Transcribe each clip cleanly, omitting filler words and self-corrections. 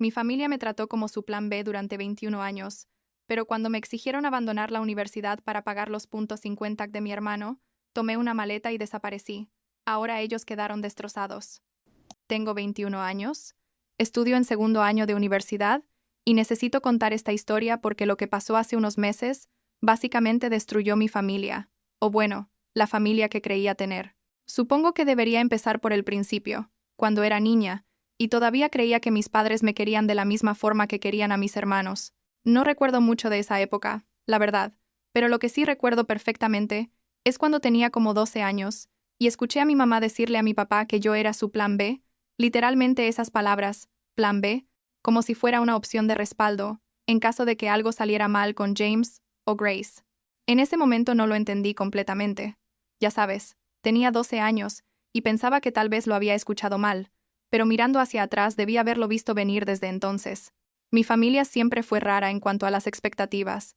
Mi familia me trató como su plan B durante 21 años, pero cuando me exigieron abandonar la universidad para pagar los puntos 50 de mi hermano, tomé una maleta y desaparecí. Ahora ellos quedaron destrozados. Tengo 21 años, estudio en segundo año de universidad y necesito contar esta historia porque lo que pasó hace unos meses básicamente destruyó mi familia, o bueno, la familia que creía tener. Supongo que debería empezar por el principio, cuando era niña, y todavía creía que mis padres me querían de la misma forma que querían a mis hermanos. No recuerdo mucho de esa época, la verdad, pero lo que sí recuerdo perfectamente es cuando tenía como 12 años y escuché a mi mamá decirle a mi papá que yo era su plan B, literalmente esas palabras, plan B, como si fuera una opción de respaldo, en caso de que algo saliera mal con James o Grace. En ese momento no lo entendí completamente. Ya sabes, tenía 12 años y pensaba que tal vez lo había escuchado mal, pero mirando hacia atrás debí haberlo visto venir desde entonces. Mi familia siempre fue rara en cuanto a las expectativas.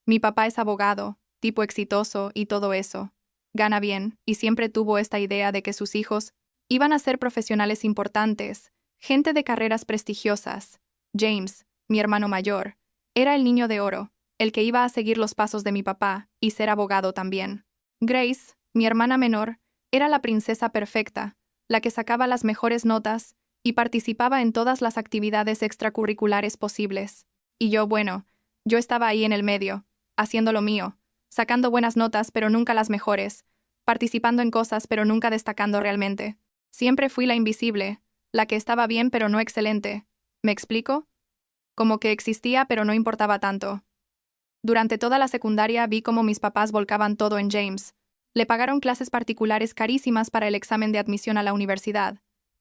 Mi papá es abogado, tipo exitoso y todo eso. Gana bien, y siempre tuvo esta idea de que sus hijos iban a ser profesionales importantes, gente de carreras prestigiosas. James, mi hermano mayor, era el niño de oro, el que iba a seguir los pasos de mi papá y ser abogado también. Grace, mi hermana menor, era la princesa perfecta, la que sacaba las mejores notas y participaba en todas las actividades extracurriculares posibles. Y yo, bueno, yo estaba ahí en el medio, haciendo lo mío, sacando buenas notas pero nunca las mejores, participando en cosas pero nunca destacando realmente. Siempre fui la invisible, la que estaba bien pero no excelente. ¿Me explico? Como que existía pero no importaba tanto. Durante toda la secundaria vi cómo mis papás volcaban todo en James. Le pagaron clases particulares carísimas para el examen de admisión a la universidad.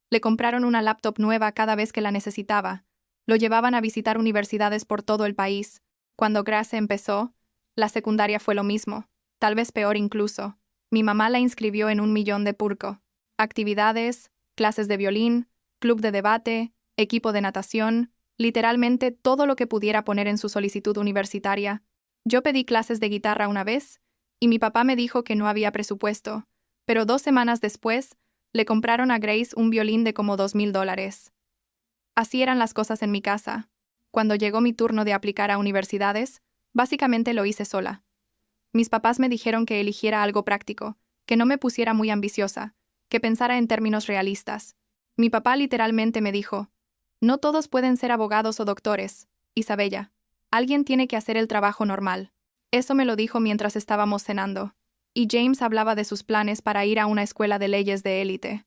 Le compraron una laptop nueva cada vez que la necesitaba. Lo llevaban a visitar universidades por todo el país. Cuando Grace empezó, la secundaria fue lo mismo, tal vez peor incluso. Mi mamá la inscribió en 1 millón de purco. Actividades, clases de violín, club de debate, equipo de natación, literalmente todo lo que pudiera poner en su solicitud universitaria. Yo pedí clases de guitarra una vez, y mi papá me dijo que no había presupuesto, pero 2 semanas después, le compraron a Grace un violín de como $2000. Así eran las cosas en mi casa. Cuando llegó mi turno de aplicar a universidades, básicamente lo hice sola. Mis papás me dijeron que eligiera algo práctico, que no me pusiera muy ambiciosa, que pensara en términos realistas. Mi papá literalmente me dijo, no todos pueden ser abogados o doctores, Isabella. Alguien tiene que hacer el trabajo normal. Eso me lo dijo mientras estábamos cenando. Y James hablaba de sus planes para ir a una escuela de leyes de élite.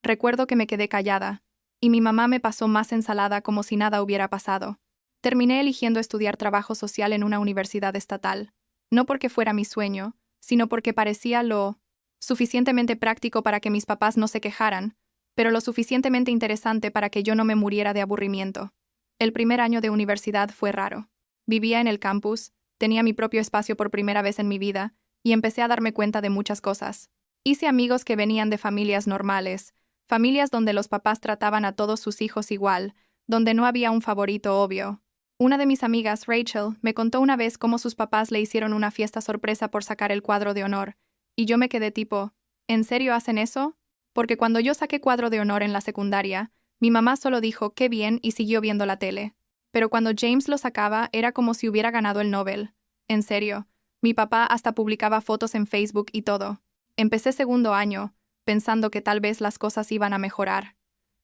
Recuerdo que me quedé callada, y mi mamá me pasó más ensalada como si nada hubiera pasado. Terminé eligiendo estudiar trabajo social en una universidad estatal, no porque fuera mi sueño, sino porque parecía lo suficientemente práctico para que mis papás no se quejaran, pero lo suficientemente interesante para que yo no me muriera de aburrimiento. El primer año de universidad fue raro. Vivía en el campus, tenía mi propio espacio por primera vez en mi vida, y empecé a darme cuenta de muchas cosas. Hice amigos que venían de familias normales, familias donde los papás trataban a todos sus hijos igual, donde no había un favorito obvio. Una de mis amigas, Rachel, me contó una vez cómo sus papás le hicieron una fiesta sorpresa por sacar el cuadro de honor, y yo me quedé tipo, ¿en serio hacen eso? Porque cuando yo saqué cuadro de honor en la secundaria, mi mamá solo dijo qué bien y siguió viendo la tele. Pero cuando James lo sacaba era como si hubiera ganado el Nobel. En serio, mi papá hasta publicaba fotos en Facebook y todo. Empecé segundo año, pensando que tal vez las cosas iban a mejorar.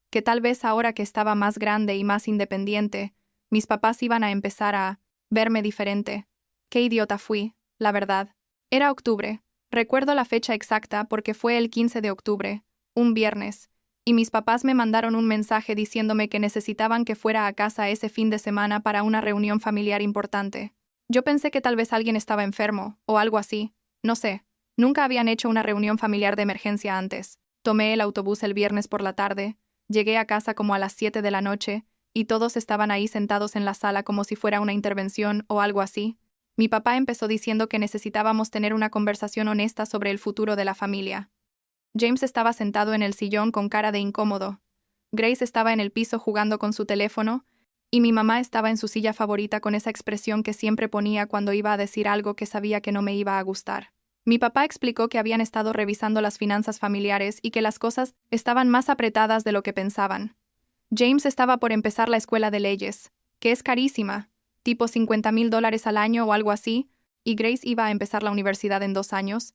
Que tal vez ahora que estaba más grande y más independiente, mis papás iban a empezar a verme diferente. Qué idiota fui, la verdad. Era octubre. Recuerdo la fecha exacta porque fue el 15 de octubre, un viernes, y mis papás me mandaron un mensaje diciéndome que necesitaban que fuera a casa ese fin de semana para una reunión familiar importante. Yo pensé que tal vez alguien estaba enfermo, o algo así, no sé. Nunca habían hecho una reunión familiar de emergencia antes. Tomé el autobús el viernes por la tarde, llegué a casa como a las 7 de la noche, y todos estaban ahí sentados en la sala como si fuera una intervención o algo así. Mi papá empezó diciendo que necesitábamos tener una conversación honesta sobre el futuro de la familia. James estaba sentado en el sillón con cara de incómodo. Grace estaba en el piso jugando con su teléfono, y mi mamá estaba en su silla favorita con esa expresión que siempre ponía cuando iba a decir algo que sabía que no me iba a gustar. Mi papá explicó que habían estado revisando las finanzas familiares y que las cosas estaban más apretadas de lo que pensaban. James estaba por empezar la escuela de leyes, que es carísima, tipo $50,000 al año o algo así, y Grace iba a empezar la universidad en 2 años,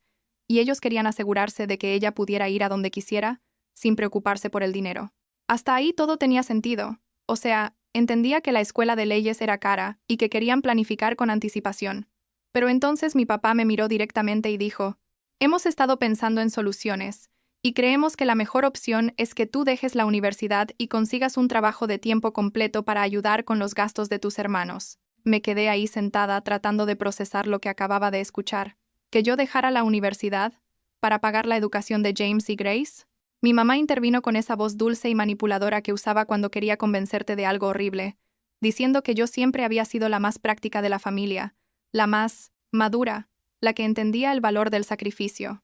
y ellos querían asegurarse de que ella pudiera ir a donde quisiera, sin preocuparse por el dinero. Hasta ahí todo tenía sentido. O sea, entendía que la escuela de leyes era cara y que querían planificar con anticipación. Pero entonces mi papá me miró directamente y dijo: «Hemos estado pensando en soluciones, y creemos que la mejor opción es que tú dejes la universidad y consigas un trabajo de tiempo completo para ayudar con los gastos de tus hermanos». Me quedé ahí sentada tratando de procesar lo que acababa de escuchar. ¿Que yo dejara la universidad para pagar la educación de James y Grace? Mi mamá intervino con esa voz dulce y manipuladora que usaba cuando quería convencerte de algo horrible, diciendo que yo siempre había sido la más práctica de la familia, la más madura, la que entendía el valor del sacrificio.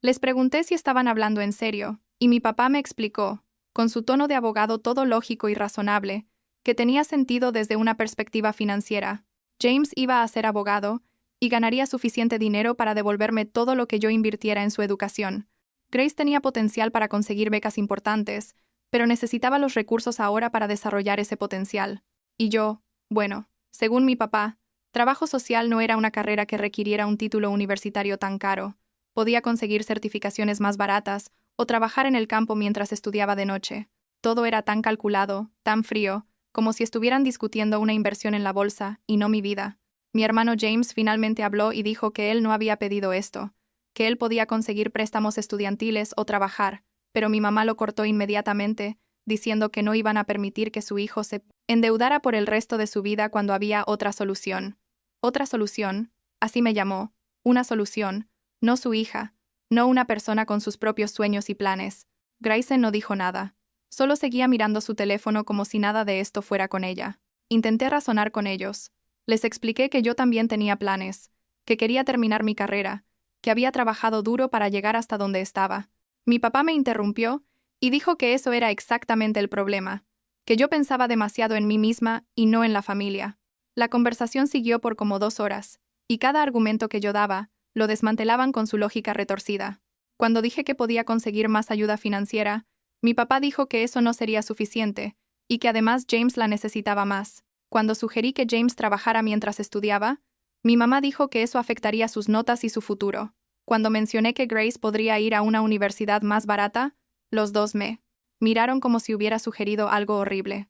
Les pregunté si estaban hablando en serio, y mi papá me explicó, con su tono de abogado todo lógico y razonable, que tenía sentido desde una perspectiva financiera. James iba a ser abogado y ganaría suficiente dinero para devolverme todo lo que yo invirtiera en su educación. Grace tenía potencial para conseguir becas importantes, pero necesitaba los recursos ahora para desarrollar ese potencial. Y yo, bueno, según mi papá, trabajo social no era una carrera que requiriera un título universitario tan caro. Podía conseguir certificaciones más baratas o trabajar en el campo mientras estudiaba de noche. Todo era tan calculado, tan frío, como si estuvieran discutiendo una inversión en la bolsa y no mi vida. Mi hermano James finalmente habló y dijo que él no había pedido esto, que él podía conseguir préstamos estudiantiles o trabajar, pero mi mamá lo cortó inmediatamente, diciendo que no iban a permitir que su hijo se endeudara por el resto de su vida cuando había otra solución. Otra solución, así me llamó, una solución, no su hija, no una persona con sus propios sueños y planes. Grace no dijo nada. Solo seguía mirando su teléfono como si nada de esto fuera con ella. Intenté razonar con ellos. Les expliqué que yo también tenía planes, que quería terminar mi carrera, que había trabajado duro para llegar hasta donde estaba. Mi papá me interrumpió y dijo que eso era exactamente el problema, que yo pensaba demasiado en mí misma y no en la familia. La conversación siguió por como 2 horas, y cada argumento que yo daba, lo desmantelaban con su lógica retorcida. Cuando dije que podía conseguir más ayuda financiera, mi papá dijo que eso no sería suficiente, y que además James la necesitaba más. Cuando sugerí que James trabajara mientras estudiaba, mi mamá dijo que eso afectaría sus notas y su futuro. Cuando mencioné que Grace podría ir a una universidad más barata, los dos me miraron como si hubiera sugerido algo horrible.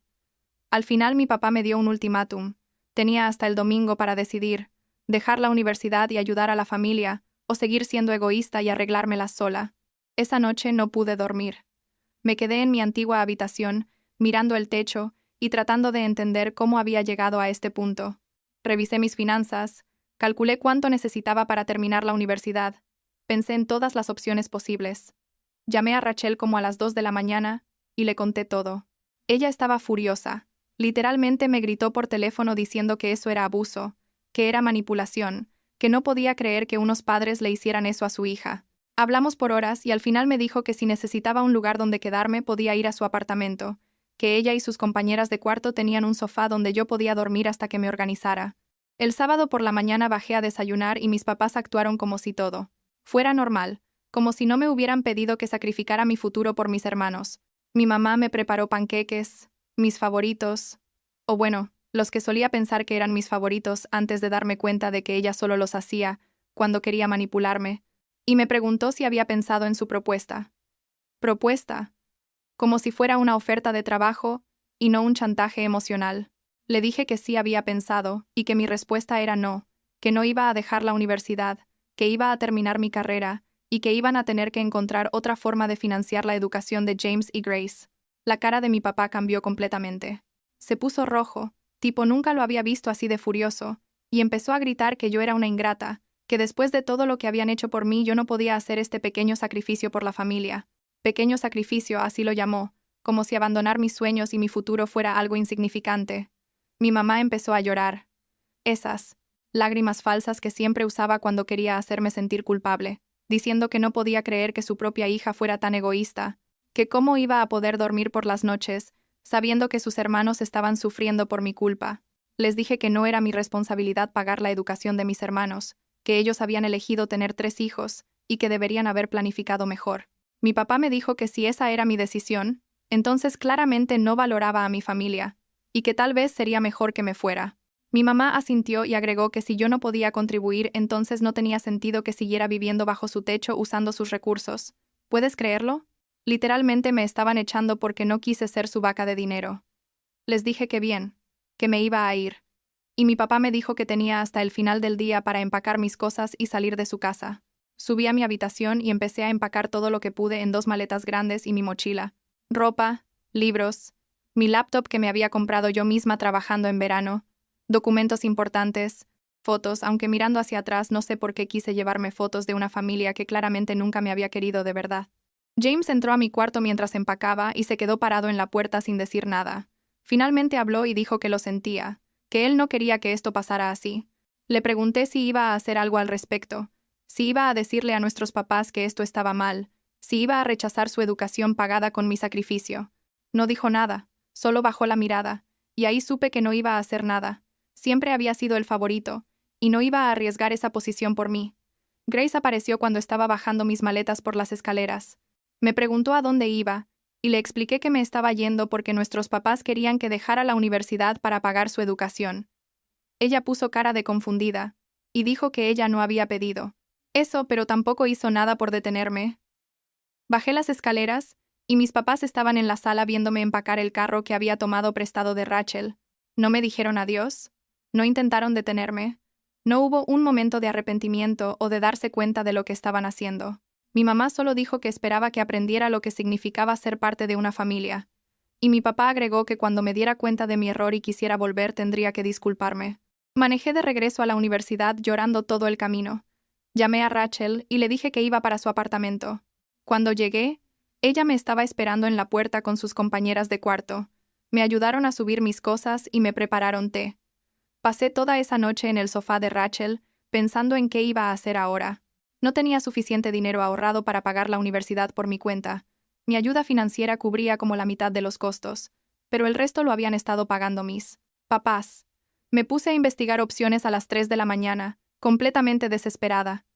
Al final mi papá me dio un ultimátum. Tenía hasta el domingo para decidir, dejar la universidad y ayudar a la familia, o seguir siendo egoísta y arreglármelas sola. Esa noche no pude dormir. Me quedé en mi antigua habitación, mirando el techo y tratando de entender cómo había llegado a este punto. Revisé mis finanzas, calculé cuánto necesitaba para terminar la universidad, pensé en todas las opciones posibles. Llamé a Rachel como a las 2 de la mañana y le conté todo. Ella estaba furiosa. Literalmente me gritó por teléfono diciendo que eso era abuso, que era manipulación, que no podía creer que unos padres le hicieran eso a su hija. Hablamos por horas y al final me dijo que si necesitaba un lugar donde quedarme podía ir a su apartamento, que ella y sus compañeras de cuarto tenían un sofá donde yo podía dormir hasta que me organizara. El sábado por la mañana bajé a desayunar y mis papás actuaron como si todo fuera normal, como si no me hubieran pedido que sacrificara mi futuro por mis hermanos. Mi mamá me preparó panqueques, mis favoritos, o bueno, los que solía pensar que eran mis favoritos antes de darme cuenta de que ella solo los hacía cuando quería manipularme, y me preguntó si había pensado en su propuesta. ¿Propuesta? Como si fuera una oferta de trabajo y no un chantaje emocional. Le dije que sí había pensado y que mi respuesta era no, que no iba a dejar la universidad, que iba a terminar mi carrera y que iban a tener que encontrar otra forma de financiar la educación de James y Grace. La cara de mi papá cambió completamente. Se puso rojo, tipo nunca lo había visto así de furioso, y empezó a gritar que yo era una ingrata, que después de todo lo que habían hecho por mí yo no podía hacer este pequeño sacrificio por la familia. Pequeño sacrificio, así lo llamó, como si abandonar mis sueños y mi futuro fuera algo insignificante. Mi mamá empezó a llorar. Esas lágrimas falsas que siempre usaba cuando quería hacerme sentir culpable, diciendo que no podía creer que su propia hija fuera tan egoísta, que cómo iba a poder dormir por las noches, sabiendo que sus hermanos estaban sufriendo por mi culpa. Les dije que no era mi responsabilidad pagar la educación de mis hermanos, que ellos habían elegido tener 3 hijos y que deberían haber planificado mejor. Mi papá me dijo que si esa era mi decisión, Entonces claramente no valoraba a mi familia, y que tal vez sería mejor que me fuera. Mi mamá asintió y agregó que si yo no podía contribuir, entonces no tenía sentido que siguiera viviendo bajo su techo usando sus recursos. ¿Puedes creerlo? Literalmente me estaban echando porque no quise ser su vaca de dinero. Les dije que bien, que me iba a ir. Y mi papá me dijo que tenía hasta el final del día para empacar mis cosas y salir de su casa. Subí a mi habitación y empecé a empacar todo lo que pude en 2 maletas grandes y mi mochila. Ropa, libros, mi laptop que me había comprado yo misma trabajando en verano, documentos importantes, fotos, aunque mirando hacia atrás no sé por qué quise llevarme fotos de una familia que claramente nunca me había querido de verdad. James entró a mi cuarto mientras empacaba y se quedó parado en la puerta sin decir nada. Finalmente habló y dijo que lo sentía, que él no quería que esto pasara así. Le pregunté si iba a hacer algo al respecto, si iba a decirle a nuestros papás que esto estaba mal, si iba a rechazar su educación pagada con mi sacrificio. No dijo nada, solo bajó la mirada, y ahí supe que no iba a hacer nada. Siempre había sido el favorito, y no iba a arriesgar esa posición por mí. Grace apareció cuando estaba bajando mis maletas por las escaleras. Me preguntó a dónde iba, y le expliqué que me estaba yendo porque nuestros papás querían que dejara la universidad para pagar su educación. Ella puso cara de confundida, y dijo que ella no había pedido eso, pero tampoco hizo nada por detenerme. Bajé las escaleras, y mis papás estaban en la sala viéndome empacar el carro que había tomado prestado de Rachel. ¿No me dijeron adiós? ¿No intentaron detenerme? No hubo un momento de arrepentimiento o de darse cuenta de lo que estaban haciendo. Mi mamá solo dijo que esperaba que aprendiera lo que significaba ser parte de una familia. Y mi papá agregó que cuando me diera cuenta de mi error y quisiera volver tendría que disculparme. Manejé de regreso a la universidad llorando todo el camino. Llamé a Rachel y le dije que iba para su apartamento. Cuando llegué, ella me estaba esperando en la puerta con sus compañeras de cuarto. Me ayudaron a subir mis cosas y me prepararon té. Pasé toda esa noche en el sofá de Rachel, pensando en qué iba a hacer ahora. No tenía suficiente dinero ahorrado para pagar la universidad por mi cuenta. Mi ayuda financiera cubría como la mitad de los costos, pero el resto lo habían estado pagando mis papás. Me puse a investigar opciones a las 3 de la mañana, completamente desesperada.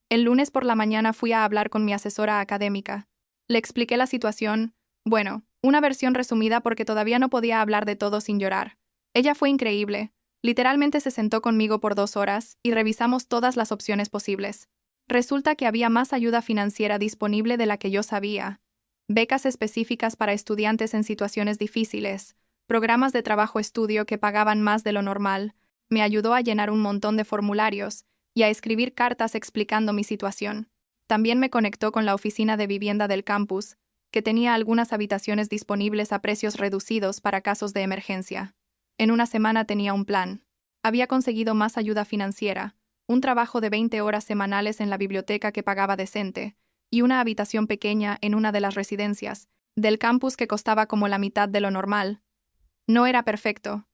El lunes por la mañana fui a hablar con mi asesora académica. Le expliqué la situación, bueno, una versión resumida porque todavía no podía hablar de todo sin llorar. Ella fue increíble. Literalmente se sentó conmigo por 2 horas y revisamos todas las opciones posibles. Resulta que había más ayuda financiera disponible de la que yo sabía. Becas específicas para estudiantes en situaciones difíciles, programas de trabajo-estudio que pagaban más de lo normal. Me ayudó a llenar un montón de formularios y a escribir cartas explicando mi situación. También me conectó con la oficina de vivienda del campus, que tenía algunas habitaciones disponibles a precios reducidos para casos de emergencia. En una semana tenía un plan. Había conseguido más ayuda financiera, un trabajo de 20 horas semanales en la biblioteca que pagaba decente, y una habitación pequeña en una de las residencias del campus que costaba como la mitad de lo normal. No era perfecto.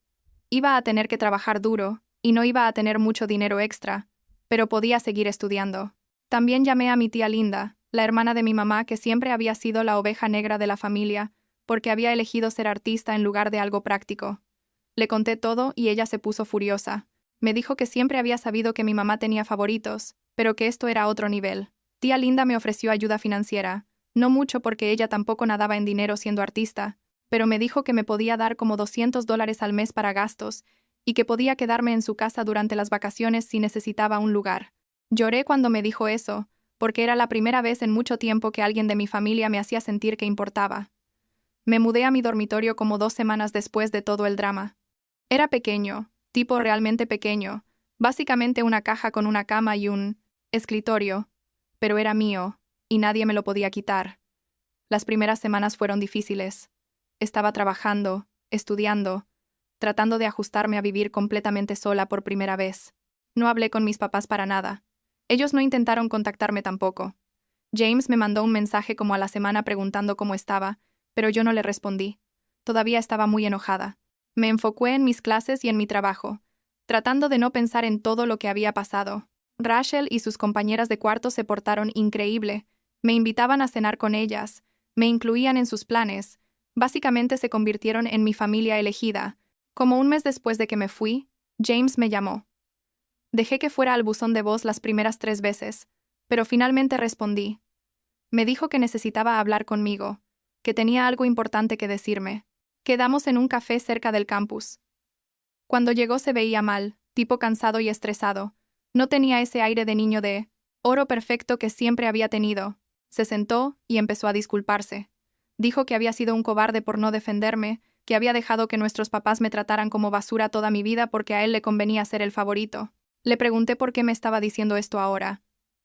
Iba a tener que trabajar duro, y no iba a tener mucho dinero extra, pero podía seguir estudiando. También llamé a mi tía Linda, la hermana de mi mamá que siempre había sido la oveja negra de la familia, porque había elegido ser artista en lugar de algo práctico. Le conté todo y ella se puso furiosa. Me dijo que siempre había sabido que mi mamá tenía favoritos, pero que esto era otro nivel. Tía Linda me ofreció ayuda financiera, no mucho porque ella tampoco nadaba en dinero siendo artista, pero me dijo que me podía dar como $200 al mes para gastos y que podía quedarme en su casa durante las vacaciones si necesitaba un lugar. Lloré cuando me dijo eso, porque era la primera vez en mucho tiempo que alguien de mi familia me hacía sentir que importaba. Me mudé a mi dormitorio como 2 semanas después de todo el drama. Era pequeño, tipo realmente pequeño, básicamente una caja con una cama y un escritorio, pero era mío, y nadie me lo podía quitar. Las primeras semanas fueron difíciles. Estaba trabajando, estudiando, tratando de ajustarme a vivir completamente sola por primera vez. No hablé con mis papás para nada. Ellos no intentaron contactarme tampoco. James me mandó un mensaje como a la semana preguntando cómo estaba, pero yo no le respondí. Todavía estaba muy enojada. Me enfoqué en mis clases y en mi trabajo, tratando de no pensar en todo lo que había pasado. Rachel y sus compañeras de cuarto se portaron increíble. Me invitaban a cenar con ellas, me incluían en sus planes. Básicamente se convirtieron en mi familia elegida. Como un mes después de que me fui, James me llamó. Dejé que fuera al buzón de voz las primeras 3 veces, pero finalmente respondí. Me dijo que necesitaba hablar conmigo. que tenía algo importante que decirme. Quedamos en un café cerca del campus. Cuando llegó se veía mal, tipo cansado y estresado. No tenía ese aire de niño de oro perfecto que siempre había tenido. Se sentó y empezó a disculparse. Dijo que había sido un cobarde por no defenderme, que había dejado que nuestros papás me trataran como basura toda mi vida porque a él le convenía ser el favorito. Le pregunté por qué me estaba diciendo esto ahora.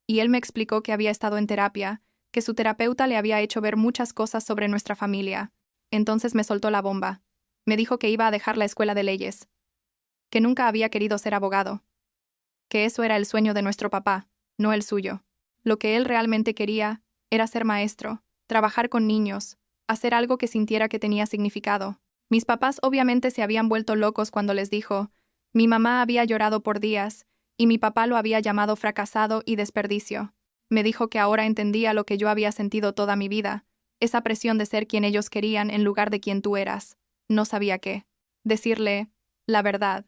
Y él me explicó que había estado en terapia, que su terapeuta le había hecho ver muchas cosas sobre nuestra familia. Entonces me soltó la bomba. Me dijo que iba a dejar la escuela de leyes, que nunca había querido ser abogado, que eso era el sueño de nuestro papá, no el suyo. Lo que él realmente quería era ser maestro, trabajar con niños, hacer algo que sintiera que tenía significado. Mis papás obviamente se habían vuelto locos cuando les dijo. Mi mamá había llorado por días, y mi papá lo había llamado fracasado y desperdicio. Me dijo que ahora entendía lo que yo había sentido toda mi vida, esa presión de ser quien ellos querían en lugar de quien tú eras. No sabía qué decirle. La verdad.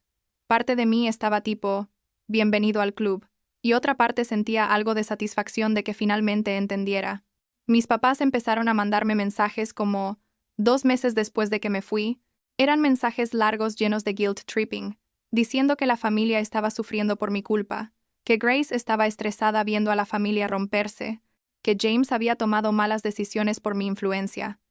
Parte de mí estaba tipo, bienvenido al club, y otra parte sentía algo de satisfacción de que finalmente entendiera. Mis papás empezaron a mandarme mensajes como, 2 meses después de que me fui, eran mensajes largos llenos de guilt tripping, diciendo que la familia estaba sufriendo por mi culpa, que Grace estaba estresada viendo a la familia romperse, que James había tomado malas decisiones por mi influencia.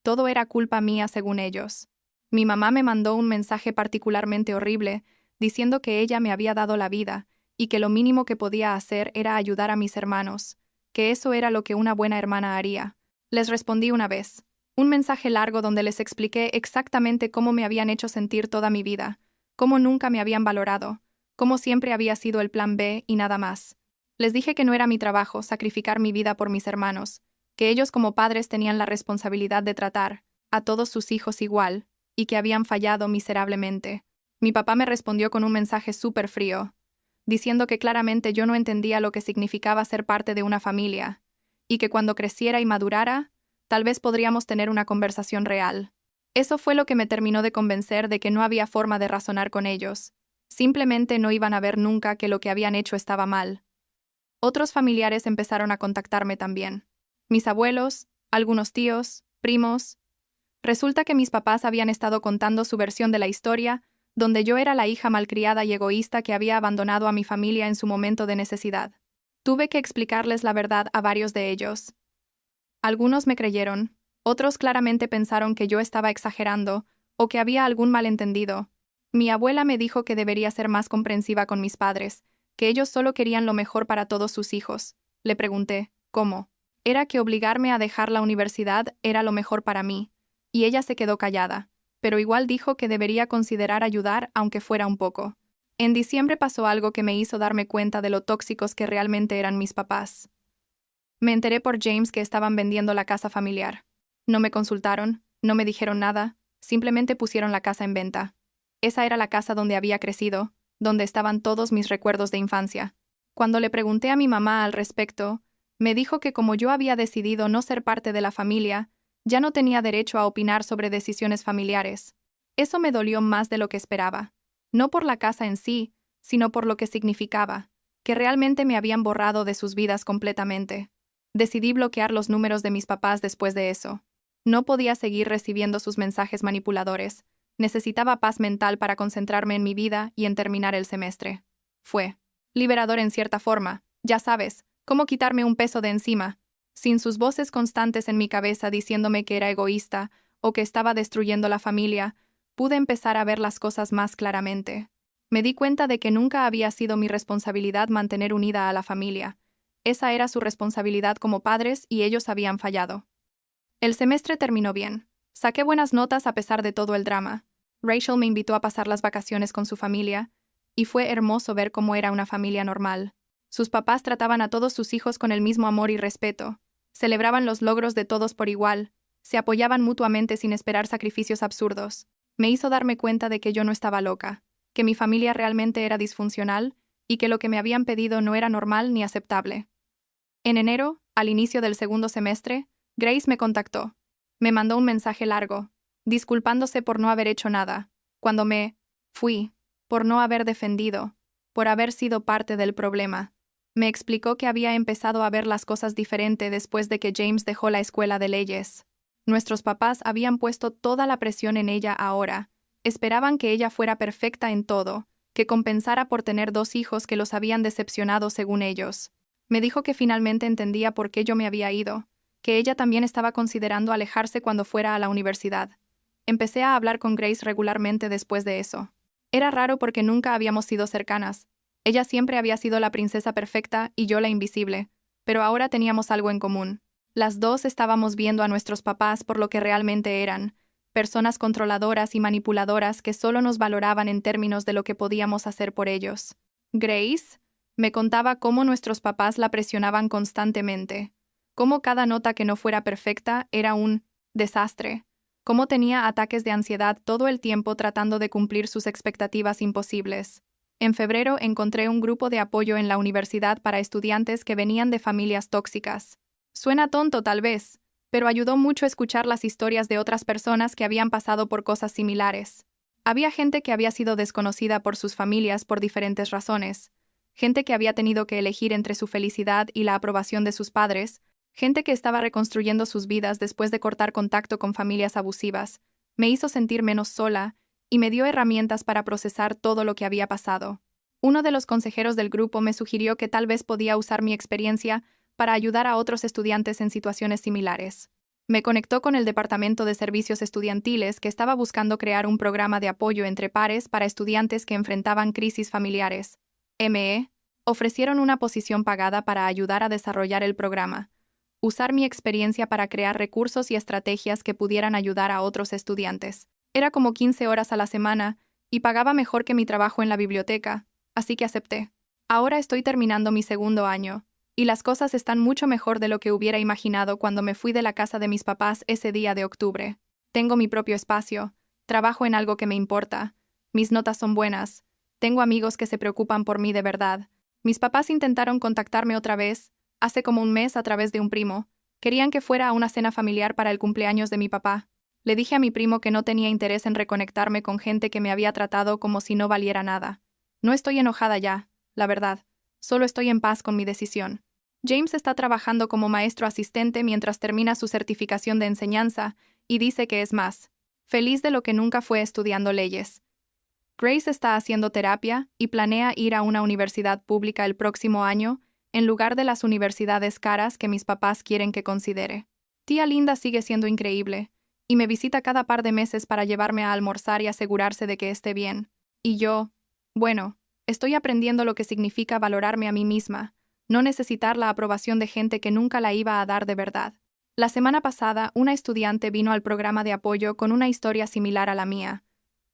Todo era culpa mía según ellos. Mi mamá me mandó un mensaje particularmente horrible, diciendo que ella me había dado la vida, y que lo mínimo que podía hacer era ayudar a mis hermanos, que eso era lo que una buena hermana haría. Les respondí una vez. Un mensaje largo donde les expliqué exactamente cómo me habían hecho sentir toda mi vida, cómo nunca me habían valorado, cómo siempre había sido el plan B y nada más. Les dije que no era mi trabajo sacrificar mi vida por mis hermanos, que ellos como padres tenían la responsabilidad de tratar a todos sus hijos igual, y que habían fallado miserablemente. Mi papá me respondió con un mensaje súper frío, diciendo que claramente yo no entendía lo que significaba ser parte de una familia, y que cuando creciera y madurara, tal vez podríamos tener una conversación real. Eso fue lo que me terminó de convencer de que no había forma de razonar con ellos. Simplemente no iban a ver nunca que lo que habían hecho estaba mal. Otros familiares empezaron a contactarme también. Mis abuelos, algunos tíos, primos. Resulta que mis papás habían estado contando su versión de la historia, donde yo era la hija malcriada y egoísta que había abandonado a mi familia en su momento de necesidad. Tuve que explicarles la verdad a varios de ellos. Algunos me creyeron, otros claramente pensaron que yo estaba exagerando o que había algún malentendido. Mi abuela me dijo que debería ser más comprensiva con mis padres, que ellos solo querían lo mejor para todos sus hijos. Le pregunté, ¿cómo? Era que obligarme a dejar la universidad era lo mejor para mí, y ella se quedó callada, pero igual dijo que debería considerar ayudar aunque fuera un poco. En diciembre pasó algo que me hizo darme cuenta de lo tóxicos que realmente eran mis papás. Me enteré por James que estaban vendiendo la casa familiar. No me consultaron, no me dijeron nada, simplemente pusieron la casa en venta. Esa era la casa donde había crecido, donde estaban todos mis recuerdos de infancia. Cuando le pregunté a mi mamá al respecto, me dijo que como yo había decidido no ser parte de la familia, ya no tenía derecho a opinar sobre decisiones familiares. Eso me dolió más de lo que esperaba. No por la casa en sí, sino por lo que significaba, que realmente me habían borrado de sus vidas completamente. Decidí bloquear los números de mis papás después de eso. No podía seguir recibiendo sus mensajes manipuladores. Necesitaba paz mental para concentrarme en mi vida y en terminar el semestre. Fue liberador en cierta forma, ya sabes, cómo quitarme un peso de encima, sin sus voces constantes en mi cabeza diciéndome que era egoísta o que estaba destruyendo la familia. Pude empezar a ver las cosas más claramente. Me di cuenta de que nunca había sido mi responsabilidad mantener unida a la familia. Esa era su responsabilidad como padres y ellos habían fallado. El semestre terminó bien. Saqué buenas notas a pesar de todo el drama. Rachel me invitó a pasar las vacaciones con su familia, y fue hermoso ver cómo era una familia normal. Sus papás trataban a todos sus hijos con el mismo amor y respeto. Celebraban los logros de todos por igual. Se apoyaban mutuamente sin esperar sacrificios absurdos. Me hizo darme cuenta de que yo no estaba loca, que mi familia realmente era disfuncional y que lo que me habían pedido no era normal ni aceptable. En enero, al inicio del segundo semestre, Grace me contactó. Me mandó un mensaje largo, disculpándose por no haber hecho nada, cuando me fui, por no haber defendido, por haber sido parte del problema. Me explicó que había empezado a ver las cosas diferente después de que James dejó la escuela de leyes. Nuestros papás habían puesto toda la presión en ella ahora. Esperaban que ella fuera perfecta en todo, que compensara por tener 2 hijos que los habían decepcionado según ellos. Me dijo que finalmente entendía por qué yo me había ido, que ella también estaba considerando alejarse cuando fuera a la universidad. Empecé a hablar con Grace regularmente después de eso. Era raro porque nunca habíamos sido cercanas. Ella siempre había sido la princesa perfecta y yo la invisible, pero ahora teníamos algo en común. Las dos estábamos viendo a nuestros papás por lo que realmente eran, personas controladoras y manipuladoras que solo nos valoraban en términos de lo que podíamos hacer por ellos. Grace me contaba cómo nuestros papás la presionaban constantemente, cómo cada nota que no fuera perfecta era un desastre, cómo tenía ataques de ansiedad todo el tiempo tratando de cumplir sus expectativas imposibles. En febrero encontré un grupo de apoyo en la universidad para estudiantes que venían de familias tóxicas. Suena tonto tal vez, pero ayudó mucho escuchar las historias de otras personas que habían pasado por cosas similares. Había gente que había sido desconocida por sus familias por diferentes razones, gente que había tenido que elegir entre su felicidad y la aprobación de sus padres, gente que estaba reconstruyendo sus vidas después de cortar contacto con familias abusivas. Me hizo sentir menos sola y me dio herramientas para procesar todo lo que había pasado. Uno de los consejeros del grupo me sugirió que tal vez podía usar mi experiencia para ayudar a otros estudiantes en situaciones similares. Me conectó con el Departamento de Servicios Estudiantiles que estaba buscando crear un programa de apoyo entre pares para estudiantes que enfrentaban crisis familiares. Me ofrecieron una posición pagada para ayudar a desarrollar el programa, usar mi experiencia para crear recursos y estrategias que pudieran ayudar a otros estudiantes. Era como 15 horas a la semana y pagaba mejor que mi trabajo en la biblioteca, así que acepté. Ahora estoy terminando mi segundo año, y las cosas están mucho mejor de lo que hubiera imaginado cuando me fui de la casa de mis papás ese día de octubre. Tengo mi propio espacio, trabajo en algo que me importa, mis notas son buenas, tengo amigos que se preocupan por mí de verdad. Mis papás intentaron contactarme otra vez, hace como un mes a través de un primo. Querían que fuera a una cena familiar para el cumpleaños de mi papá. Le dije a mi primo que no tenía interés en reconectarme con gente que me había tratado como si no valiera nada. No estoy enojada ya, la verdad. Solo estoy en paz con mi decisión. James está trabajando como maestro asistente mientras termina su certificación de enseñanza y dice que es más feliz de lo que nunca fue estudiando leyes. Grace está haciendo terapia y planea ir a una universidad pública el próximo año en lugar de las universidades caras que mis papás quieren que considere. Tía Linda sigue siendo increíble y me visita cada par de meses para llevarme a almorzar y asegurarse de que esté bien. Y yo, bueno, estoy aprendiendo lo que significa valorarme a mí misma, no necesitar la aprobación de gente que nunca la iba a dar de verdad. La semana pasada, una estudiante vino al programa de apoyo con una historia similar a la mía.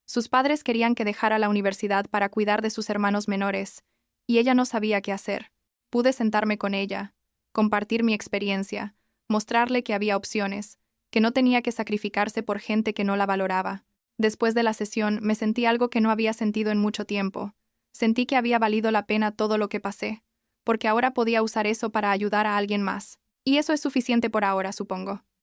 Sus padres querían que dejara la universidad para cuidar de sus hermanos menores, y ella no sabía qué hacer. Pude sentarme con ella, compartir mi experiencia, mostrarle que había opciones, que no tenía que sacrificarse por gente que no la valoraba. Después de la sesión, me sentí algo que no había sentido en mucho tiempo. Sentí que había valido la pena todo lo que pasé, porque ahora podía usar eso para ayudar a alguien más. Y eso es suficiente por ahora, supongo.